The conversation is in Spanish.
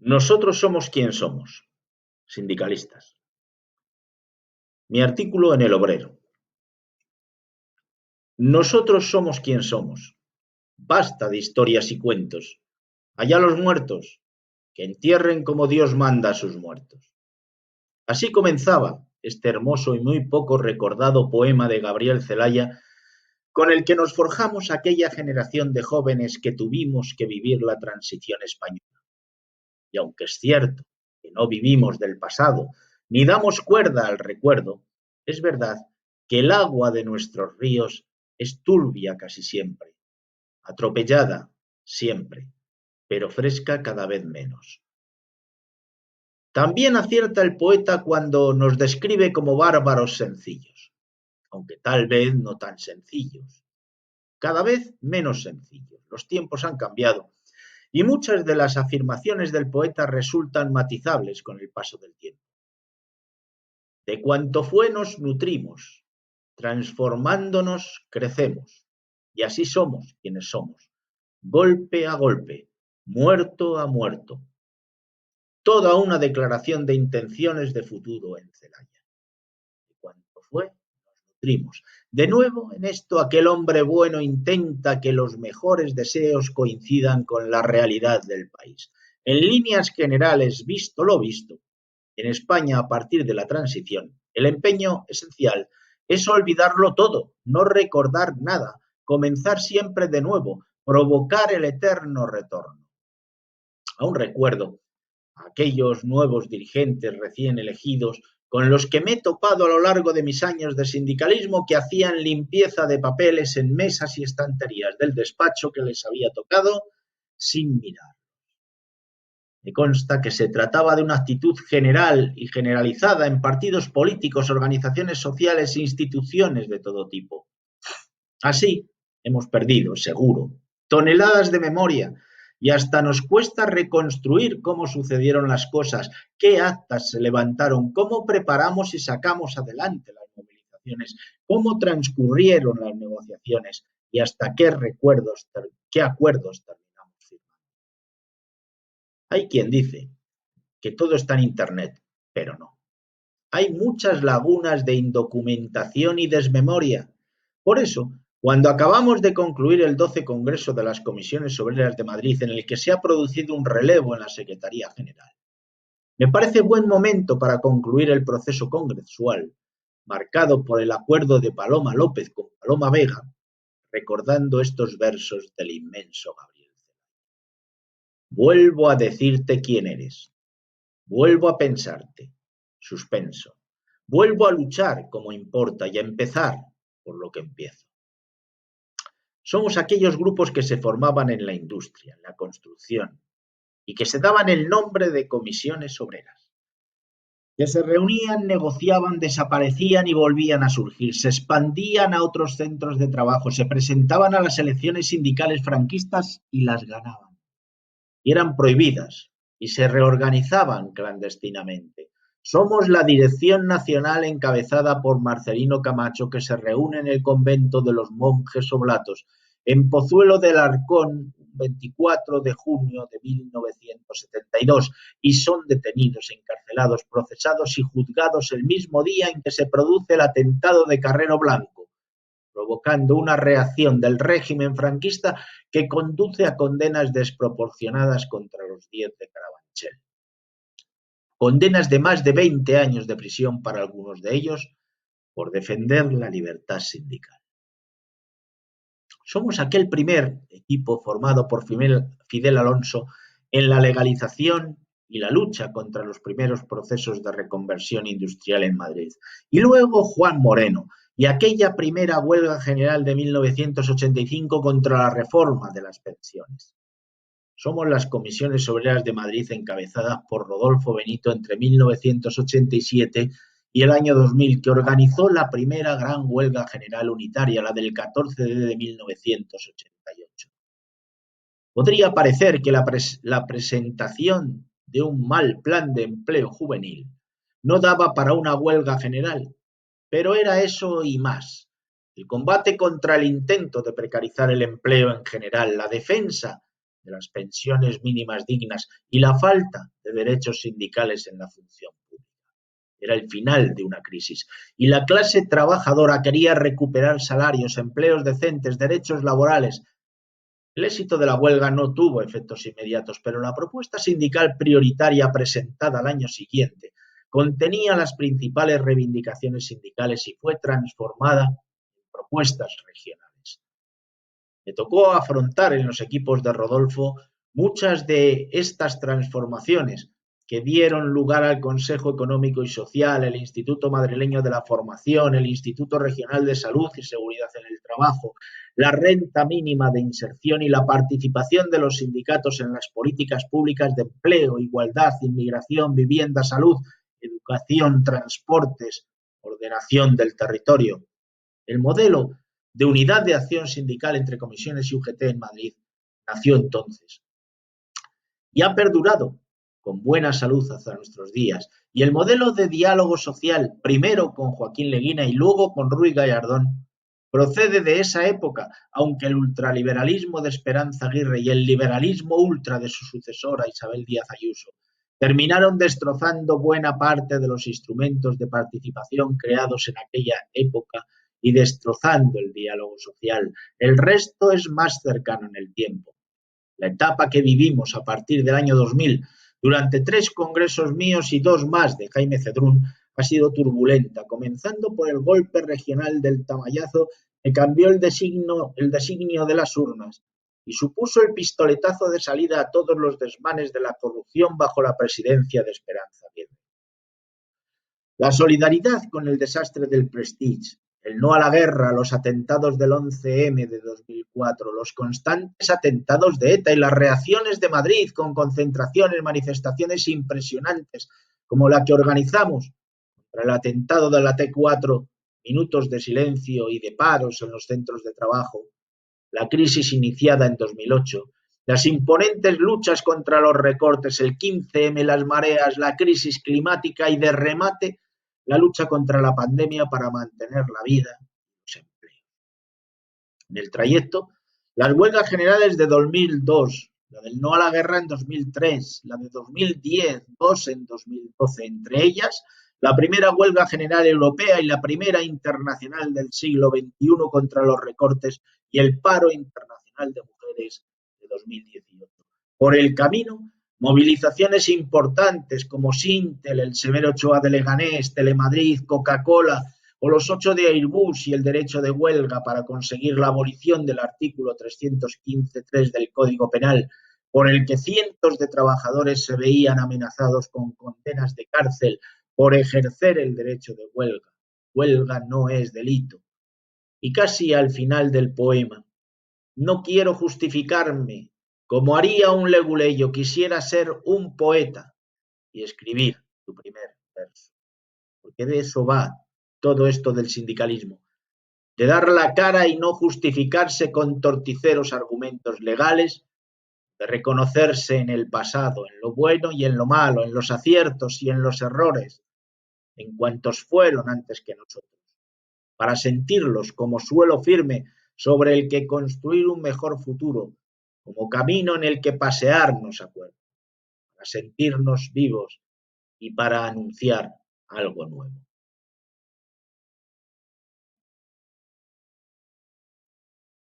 Nosotros somos quien somos, sindicalistas. Mi artículo en El Obrero. Nosotros somos quien somos. Basta de historias y cuentos. Allá los muertos, que entierren como Dios manda a sus muertos. Así comenzaba este hermoso y muy poco recordado poema de Gabriel Celaya, con el que nos forjamos aquella generación de jóvenes que tuvimos que vivir la transición española. Y aunque es cierto que no vivimos del pasado, ni damos cuerda al recuerdo, es verdad que el agua de nuestros ríos es turbia casi siempre, atropellada siempre, pero fresca cada vez menos. También acierta el poeta cuando nos describe como bárbaros sencillos, aunque tal vez no tan sencillos, cada vez menos sencillos. Los tiempos han cambiado y muchas de las afirmaciones del poeta resultan matizables con el paso del tiempo. De cuanto fue nos nutrimos, transformándonos crecemos, y así somos quienes somos, golpe a golpe, muerto a muerto. Toda una declaración de intenciones de futuro en Celaya. De cuanto fue nos nutrimos. De nuevo, en esto aquel hombre bueno intenta que los mejores deseos coincidan con la realidad del país. En líneas generales, visto lo visto, en España a partir de la transición, el empeño esencial es olvidarlo todo, no recordar nada, comenzar siempre de nuevo, provocar el eterno retorno. Aún recuerdo a aquellos nuevos dirigentes recién elegidos con los que me he topado a lo largo de mis años de sindicalismo que hacían limpieza de papeles en mesas y estanterías del despacho que les había tocado sin mirar. Me consta que se trataba de una actitud general y generalizada en partidos políticos, organizaciones sociales e instituciones de todo tipo. Así, hemos perdido, seguro, toneladas de memoria y hasta nos cuesta reconstruir cómo sucedieron las cosas, qué actas se levantaron, cómo preparamos y sacamos adelante las movilizaciones, cómo transcurrieron las negociaciones y hasta qué acuerdos terminamos firmando. Hay quien dice que todo está en Internet, pero no. Hay muchas lagunas de indocumentación y desmemoria. Por eso, cuando acabamos de concluir el 12 Congreso de las Comisiones Obreras de Madrid, en el que se ha producido un relevo en la Secretaría General, me parece buen momento para concluir el proceso congresual, marcado por el acuerdo de Paloma López con Paloma Vega, recordando estos versos del inmenso Gabriel. Vuelvo a decirte quién eres. Vuelvo a pensarte. Suspenso. Vuelvo a luchar como importa y a empezar por lo que empiezo. Somos aquellos grupos que se formaban en la industria, en la construcción, y que se daban el nombre de comisiones obreras. Que se reunían, negociaban, desaparecían y volvían a surgir, se expandían a otros centros de trabajo, se presentaban a las elecciones sindicales franquistas y las ganaban. Y eran prohibidas y se reorganizaban clandestinamente. Somos la Dirección Nacional encabezada por Marcelino Camacho que se reúne en el convento de los monjes oblatos en Pozuelo del Arcón 24 de junio de 1972 y son detenidos, encarcelados, procesados y juzgados el mismo día en que se produce el atentado de Carrero Blanco, provocando una reacción del régimen franquista que conduce a condenas desproporcionadas contra los 10 de Carabanchel. Condenas de más de 20 años de prisión para algunos de ellos por defender la libertad sindical. Somos aquel primer equipo formado por Fidel Alonso en la legalización y la lucha contra los primeros procesos de reconversión industrial en Madrid. Y luego Juan Moreno y aquella primera huelga general de 1985 contra la reforma de las pensiones. Somos las Comisiones Obreras de Madrid encabezadas por Rodolfo Benito entre 1987 y el año 2000, que organizó la primera gran huelga general unitaria, la del 14 de 1988. Podría parecer que la presentación de un mal plan de empleo juvenil no daba para una huelga general, pero era eso y más. El combate contra el intento de precarizar el empleo en general, la defensa de las pensiones mínimas dignas y la falta de derechos sindicales en la función pública. Era el final de una crisis y la clase trabajadora quería recuperar salarios, empleos decentes, derechos laborales. El éxito de la huelga no tuvo efectos inmediatos, pero la propuesta sindical prioritaria presentada al año siguiente contenía las principales reivindicaciones sindicales y fue transformada en propuestas regionales. Me tocó afrontar en los equipos de Rodolfo muchas de estas transformaciones que dieron lugar al Consejo Económico y Social, el Instituto Madrileño de la Formación, el Instituto Regional de Salud y Seguridad en el Trabajo, la renta mínima de inserción y la participación de los sindicatos en las políticas públicas de empleo, igualdad, inmigración, vivienda, salud, educación, transportes, ordenación del territorio. El modelo de unidad de acción sindical entre comisiones y UGT en Madrid nació entonces y ha perdurado con buena salud hasta nuestros días. Y el modelo de diálogo social, primero con Joaquín Leguina y luego con Ruy Gallardón, procede de esa época, aunque el ultraliberalismo de Esperanza Aguirre y el liberalismo ultra de su sucesora Isabel Díaz Ayuso terminaron destrozando buena parte de los instrumentos de participación creados en aquella época y destrozando el diálogo social. El resto es más cercano en el tiempo. La etapa que vivimos a partir del año 2000, durante 3 congresos míos y 2 más de Jaime Cedrún, ha sido turbulenta, comenzando por el golpe regional del Tamayazo que cambió el designio de las urnas y supuso el pistoletazo de salida a todos los desmanes de la corrupción bajo la presidencia de Esperanza Aguirre. La solidaridad con el desastre del Prestige, el no a la guerra, los atentados del 11M de 2004, los constantes atentados de ETA y las reacciones de Madrid con concentraciones, manifestaciones impresionantes como la que organizamos contra el atentado de la T4, minutos de silencio y de paros en los centros de trabajo, la crisis iniciada en 2008, las imponentes luchas contra los recortes, el 15M, las mareas, la crisis climática y de remate la lucha contra la pandemia para mantener la vida y los empleos. En el trayecto, las huelgas generales de 2002, la del no a la guerra en 2003, la de 2010, 2 en 2012, entre ellas la primera huelga general europea y la primera internacional del siglo XXI contra los recortes y el paro internacional de mujeres de 2018. Por el camino, movilizaciones importantes como Sintel, el Severo Ochoa de Leganés, Telemadrid, Coca-Cola o los 8 de Airbus y el derecho de huelga para conseguir la abolición del artículo 315.3 del Código Penal, por el que cientos de trabajadores se veían amenazados con condenas de cárcel por ejercer el derecho de huelga. Huelga no es delito. Y casi al final del poema, no quiero justificarme, como haría un leguleyo, quisiera ser un poeta y escribir tu primer verso. Porque de eso va todo esto del sindicalismo, de dar la cara y no justificarse con torticeros argumentos legales, de reconocerse en el pasado, en lo bueno y en lo malo, en los aciertos y en los errores, en cuantos fueron antes que nosotros, para sentirlos como suelo firme sobre el que construir un mejor futuro, como camino en el que pasearnos a cuerpo, para sentirnos vivos y para anunciar algo nuevo.